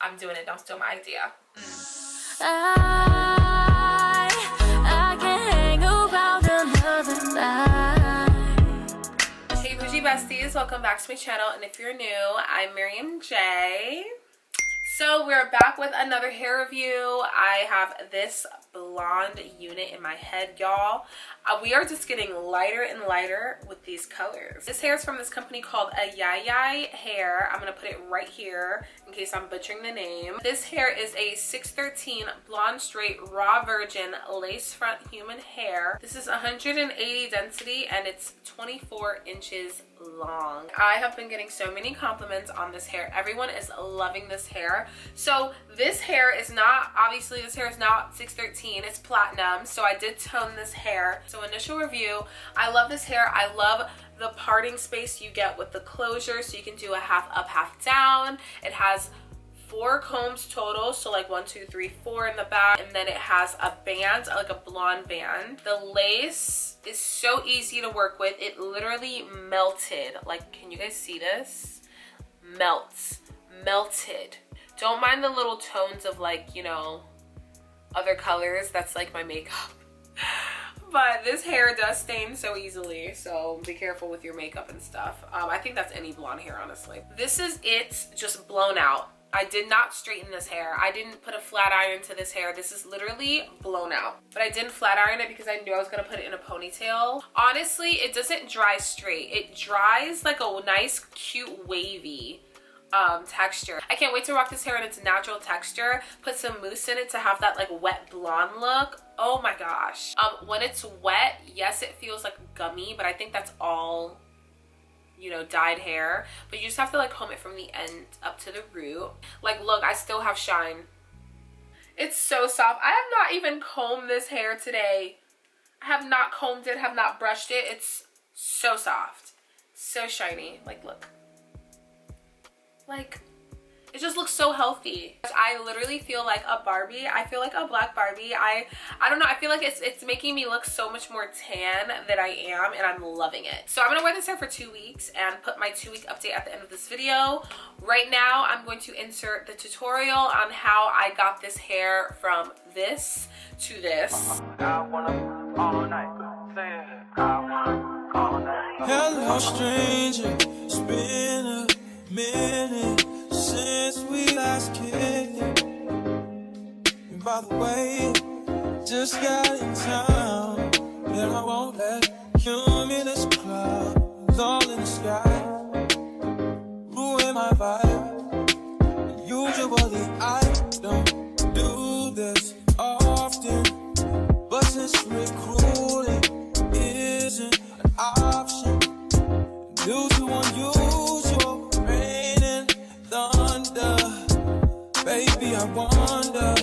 I'm doing it. Don't steal my idea. I can't hang around another night. Hey boujie besties, welcome back to my channel, and if you're new, I'm Miriam J. So we're back with another hair review. I have this blonde unit in my head, y'all. We are just getting lighter and lighter with these colors. This hair is from this company called Ayiyi hair. I'm gonna put it right here in case I'm butchering the name. This hair is a 613 blonde straight raw virgin lace front human hair. This is 180 density and it's 24 inches long. I have been getting so many compliments on this hair. Everyone is loving this hair. So this hair is not, obviously this hair is not 613, it's platinum. So I did tone this hair. So initial review, I love this hair. I love the parting space you get with the closure, so you can do a half up, half down. It has 4 combs total, so like 1, 2, 3, 4 in the back, and then it has a band, like a blonde band. The lace is so easy to work with. It literally melted. Like, can you guys see this? Melted. Don't mind the little tones of, like, you know, other colors. That's like my makeup. But this hair does stain so easily, so be careful with your makeup and stuff. I think that's any blonde hair, honestly. This is it, just blown out. I did not straighten this hair. I didn't put a flat iron to this hair. This is literally blown out. But I didn't flat iron it because I knew I was gonna put it in a ponytail. Honestly, it doesn't dry straight. It dries like a nice, cute, wavy texture. I can't wait to rock this hair in its natural texture. Put some mousse in it to have that like wet blonde look. Oh my gosh. When it's wet, yes, it feels like gummy, but I think that's all, you know, dyed hair. But you just have to like comb it from the end up to the root. Like, look, I still have shine. It's so soft. I have not even combed this hair today. I have not combed it, have not brushed it. It's so soft, so shiny. Like, look. Like, it just looks so healthy. I literally feel like a Barbie. I feel like a black Barbie. I don't know. I feel like it's making me look so much more tan than I am, and I'm loving it. So I'm gonna wear this hair for 2 weeks and put my 2-week update at the end of this video. Right now, I'm going to insert the tutorial on how I got this hair from this to this. Hello, stranger. It's been a minute since we last kicked it. And by the way, just got in town, and I won't let cumulus clouds all in the sky ruin my vibe. And usually I don't do this often, but since recruiting isn't an option due to unusual rain and thunder, baby, I wonder,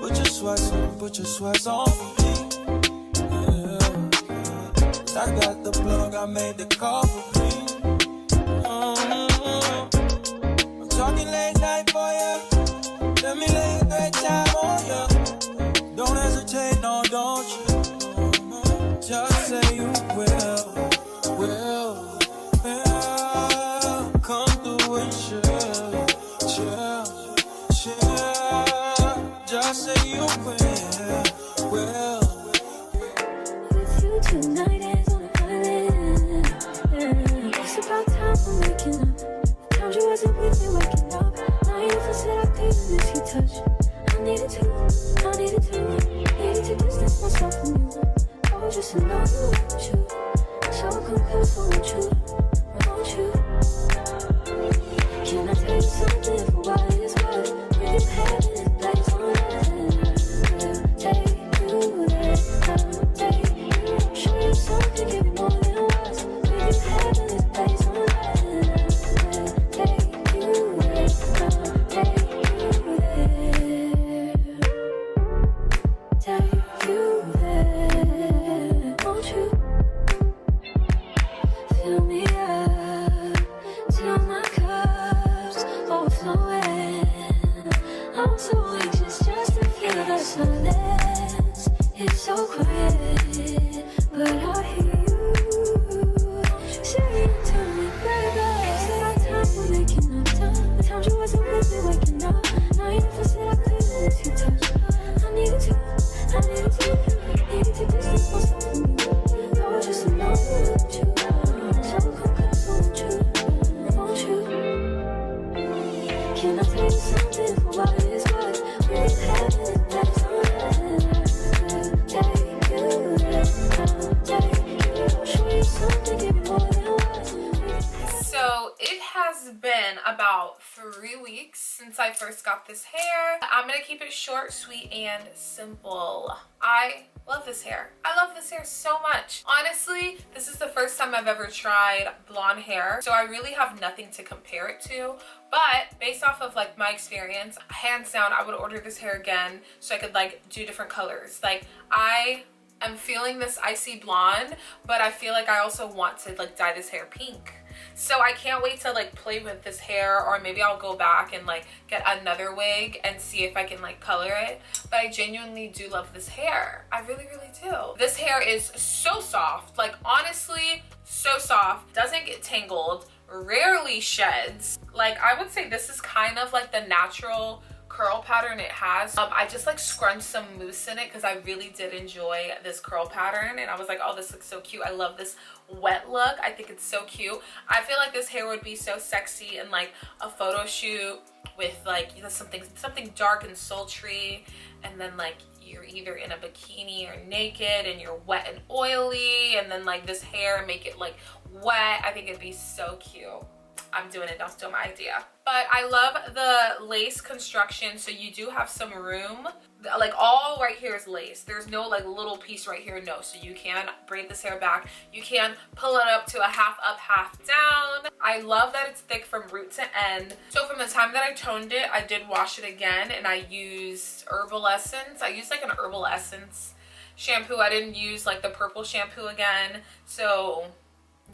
would you just put your sweats on for me? Yeah. I got the plug, I made the call for me. I'm talking late night for ya. Let me lay a great time on ya. Don't hesitate, no, don't you? Just say you will. Come through and chill. Just say you will. With you tonight is on an island. It's about time for waking up. Times you wasn't with me waking up. Now you feel said I couldn't miss your touch. I needed to distance myself from you. Oh, just to know you want you. So come close, I want you. Can I tell you something for what it's worth? If you had this place on earth, take you there, take you. Show you something, give you more than words. If you had this place on earth, take you there, take you there, take you there. Won't you fill me up till my cup's overflowing? I'm so anxious just to feel the silence. It's so quiet, but I hear you saying to me, baby. has been about 3 weeks since I first got this hair. I'm gonna keep it short, sweet, and simple. I love this hair. I love this hair so much. Honestly, this is the first time I've ever tried blonde hair, so I really have nothing to compare it to. But based off of like my experience, hands down, I would order this hair again so I could like do different colors. Like I am feeling this icy blonde, but I feel like I also want to like dye this hair pink. So I can't wait to like play with this hair, or maybe I'll go back and like get another wig and see if I can like color it. But I genuinely do love this hair. I really, really do. This hair is so soft, like honestly, so soft. Doesn't get tangled, rarely sheds. Like I would say this is kind of like the natural curl pattern it has. I just like scrunched some mousse in it because I really did enjoy this curl pattern, and I was like, oh, this looks so cute. I love this wet look. I think it's so cute. I feel like this hair would be so sexy in like a photo shoot with like, you know, something dark and sultry, and then like you're either in a bikini or naked and you're wet and oily, and then like this hair make it like wet. I think it'd be so cute. I'm doing it, don't steal my idea. But I love the lace construction, so you do have some room. Like all right here is lace. There's no like little piece right here, no. So you can braid this hair back. You can pull it up to a half up, half down. I love that it's thick from root to end. So from the time that I toned it, I did wash it again, and I used Herbal Essence. I used like an Herbal Essence shampoo. I didn't use like the purple shampoo again. So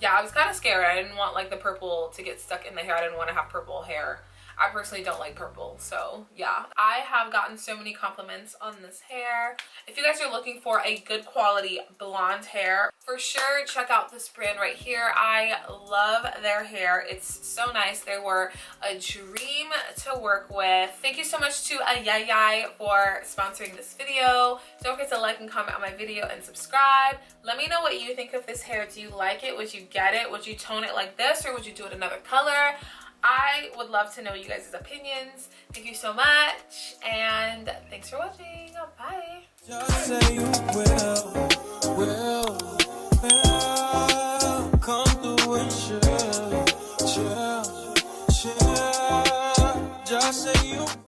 yeah, I was kind of scared. I didn't want like the purple to get stuck in the hair. I didn't want to have purple hair. I personally don't like purple, so yeah. I have gotten so many compliments on this hair. If you guys are looking for a good quality blonde hair, for sure check out this brand right here. I love their hair. It's so nice. They were a dream to work with. Thank you so much to Ayiyi for sponsoring this video. Don't forget to like and comment on my video and subscribe. Let me know what you think of this hair. Do you like it? Would you get it? Would you tone it like this, or would you do it another color? I would love to know you guys' opinions. Thank you so much, and thanks for watching. Bye. Just say you will come through and chill. Just say you